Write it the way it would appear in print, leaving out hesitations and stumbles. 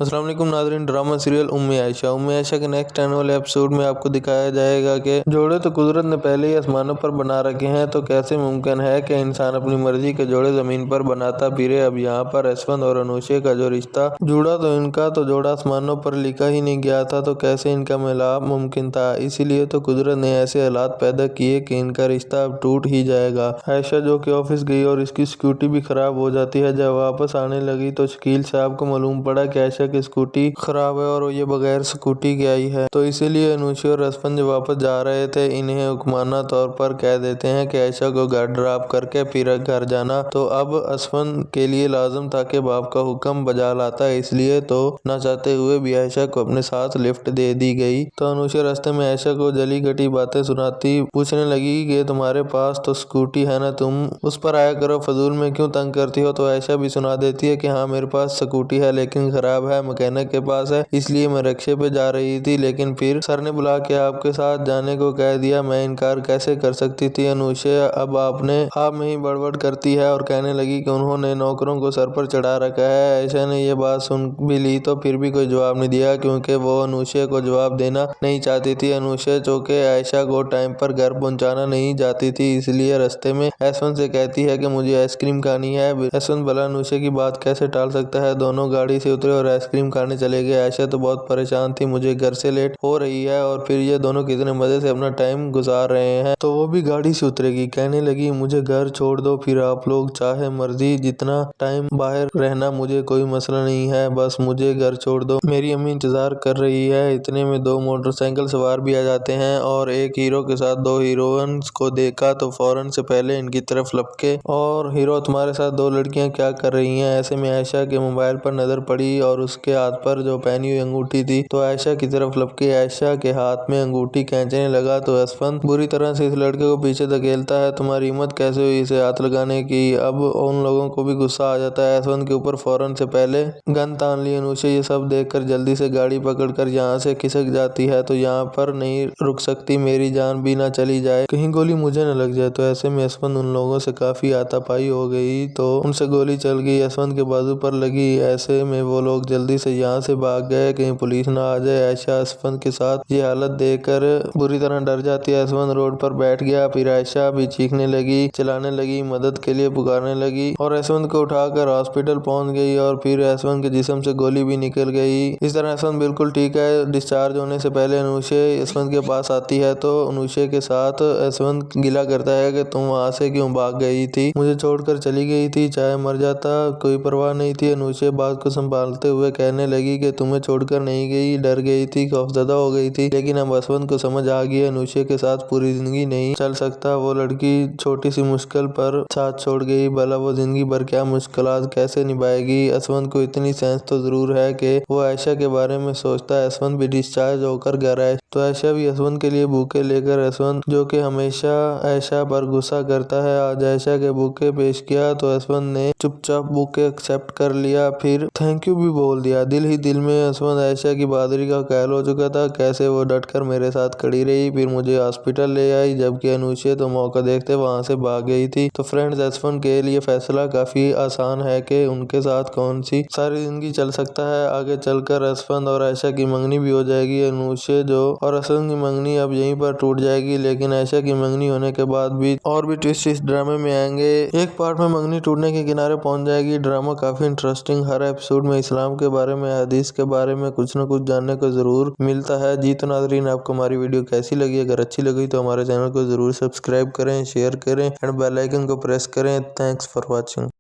अस्सलाम वालेकुम नाज़रीन। ड्रामा सीरियल उम्मे आयशा के नेक्स्ट आने वाले एपिसोड में आपको दिखाया जाएगा कि जोड़े तो कुदरत ने पहले ही आसमानों पर बना रखे हैं, तो कैसे मुमकिन है कि इंसान अपनी मर्जी के जोड़े जमीन पर बनाता फिरे। अब यहाँ पर यशवंत और अनुषा का जो रिश्ता जुड़ा तो इनका तो जोड़ा आसमानों पर लिखा ही नहीं गया था, तो कैसे इनका मिलाप मुमकिन था। इसीलिए तो कुदरत ने ऐसे हालात पैदा किए कि इनका रिश्ता अब टूट ही जाएगा। आयशा जो कि ऑफिस गई और इसकी स्कूटी भी खराब हो जाती है। जब वापस आने लगी तो शकील साहब को मालूम पड़ा कि आयशा की स्कूटी खराब है और ये बगैर स्कूटी के आई है। तो इसीलिए अनुषा और यशवंत जब वापस जा रहे थे, इन्हें हुक्माना तौर पर कह देते हैं कि आयशा को घर ड्रॉप करके फिर घर जाना। तो अब यशवंत के लिए लाजम था कि बाप का हुक्म बजा लाता, इसलिए तो ना चाहते हुए भी आयशा को अपने साथ लिफ्ट दे दी गई। तो अनुषा रास्ते में आयशा को जली घटी बातें सुनाती पूछने लगी कि तुम्हारे पास तो स्कूटी है ना, तुम उस पर आया करो, फजूल में क्यों तंग करती हो। तो आयशा भी सुना देती है कि हाँ मेरे पास स्कूटी है लेकिन खराब है, मैकेनिक के पास है, इसलिए मैं रिक्शे पे जा रही थी, लेकिन फिर सर ने बुला के आपके साथ जाने को कह दिया। मैं इनकार कैसे कर सकती थी। अनुषा अब आप में ही बड़बड़ करती है और कहने लगी कि उन्होंने नौकरों को सर पर चढ़ा रखा है। आयशा ने ये बात सुन भी ली तो फिर भी कोई जवाब नहीं दिया, क्योंकि वो अनुषा को जवाब देना नहीं चाहती थी। अनुषा जो कि आयशा को टाइम पर घर पहुंचाना नहीं चाहती थी, इसलिए रास्ते में यशवंत से कहती है कि मुझे आइसक्रीम खानी है। यशवंत भला अनुषा की बात कैसे टाल सकता है। दोनों गाड़ी से उतरे और आइसक्रीम खाने चले गए। आयशा तो बहुत परेशान थी, मुझे घर से लेट हो रही है और फिर ये दोनों कितने मजे से अपना टाइम गुजार रहे हैं, तो वो भी गाड़ी से उतरेगी। कहने लगी मुझे घर छोड़ दो, फिर आप लोग चाहे मर्जी जितना टाइम बाहर रहना, मुझे कोई मसला नहीं है, बस मुझे घर छोड़ दो, मेरी अम्मी इंतजार कर रही है। इतने में दो मोटरसाइकिल सवार भी आ जाते हैं और एक हीरो के साथ दो हीरोइंस को देखा तो फौरन से पहले इनकी तरफ लपके और हीरो तुम्हारे साथ दो लड़कियां क्या कर रही हैं। ऐसे में आयशा के मोबाइल पर नजर पड़ी और उसके हाथ पर जो पहनी हुई अंगूठी थी, तो आयशा की तरफ लपके आयशा के हाथ में अंगूठी खींचने लगा। तो यशवंत बुरी तरह से इस लड़के को पीछे धकेलता है। तुम्हारी हिम्मत कैसे हुई इसे हाथ लगाने की। अब उन लोगों को भी गुस्सा आ जाता है। यशवंत के ऊपर फौरन से पहले गन तान ली। अनुषा ये सब देखकर जल्दी से गाड़ी पकड़कर यहाँ से खिसक जाती है। तो यहाँ पर नहीं रुक सकती, मेरी जान भी ना चली जाए, कहीं गोली मुझे न लग जाए। तो ऐसे में यशवंत उन लोगों से काफी हाथापाई हो गई, तो उनसे गोली चल गई, यशवंत के बाजू पर लगी। ऐसे में वो लोग जल्दी से यहाँ से भाग गए, कहीं पुलिस ना आ जाए। आयशा यशवंत के साथ ये हालत देखकर बुरी तरह डर जाती है। यशवंत रोड पर बैठ गया, फिर आयशा भी चीखने लगी, चिल्लाने लगी, मदद के लिए पुकारने लगी और यशवंत को उठाकर हॉस्पिटल पहुंच गई और फिर यशवंत के जिस्म से गोली भी निकल गई। इस तरह यशवंत बिल्कुल ठीक है। डिस्चार्ज होने से पहले अनुषा यशवंत के पास आती है, तो अनुषा के साथ यशवंत गिला करता है कि तुम वहां से क्यों भाग गई थी, मुझे छोड़कर चली गई थी, चाहे मर जाता कोई परवाह नहीं थी। अनुषा बात को संभालते हुए कहने लगी कि तुम्हें छोड़कर नहीं गई, डर गई थी, खौफजदा हो गई थी, लेकिन अब यशवंत को समझ आ गई अनुषा के साथ पूरी जिंदगी नहीं चल सकता। वो लड़की छोटी सी मुश्किल पर साथ छोड़ गई, भला वो जिंदगी भर क्या मुश्किलात कैसे निभाएगी। यशवंत को इतनी सेंस तो जरूर है कि वो आयशा के बारे में सोचता है। यशवंत भी डिस्चार्ज होकर घर आए तो आयशा भी यशवंत के लिए बुके लेकर, यशवंत जो कि हमेशा आयशा पर गुस्सा करता है, आज आयशा के बुके पेश किया तो यशवंत ने चुपचाप बुके एक्सेप्ट कर लिया, फिर थैंक यू भी बोल दिया। दिल ही दिल में यशवंत आयशा की बहादुरी का कायल हो चुका था, कैसे वो डटकर मेरे साथ खड़ी रही, फिर मुझे हॉस्पिटल ले आई, जबकि अनुषा तो मौका देखते वहां से भाग गई थी। तो फ्रेंड्स, यशवंत के लिए फैसला काफी आसान है कि उनके साथ कौन सी सारी जिंदगी चल सकता है। आगे चलकर यशवंत और आयशा की मंगनी भी हो जाएगी। अनुषा जो और यशवंत की मंगनी अब यहीं पर टूट जाएगी, लेकिन आयशा की मंगनी होने के बाद भी और भी ट्विस्ट इस ड्रामे में आएंगे। एक पार्ट में मंगनी टूटने के किनारे पहुंच जाएगी। ड्रामा काफी इंटरेस्टिंग, हर एपिसोड में इस्लाम के बारे में, हदीस के बारे में कुछ न कुछ जानने को जरूर मिलता है। जी तो नाज़रीन, आपको हमारी वीडियो कैसी लगी? अगर अच्छी लगी तो हमारे चैनल को जरूर सब्सक्राइब करें, शेयर करें एंड बेल आइकन को प्रेस करें। Thanks for watching.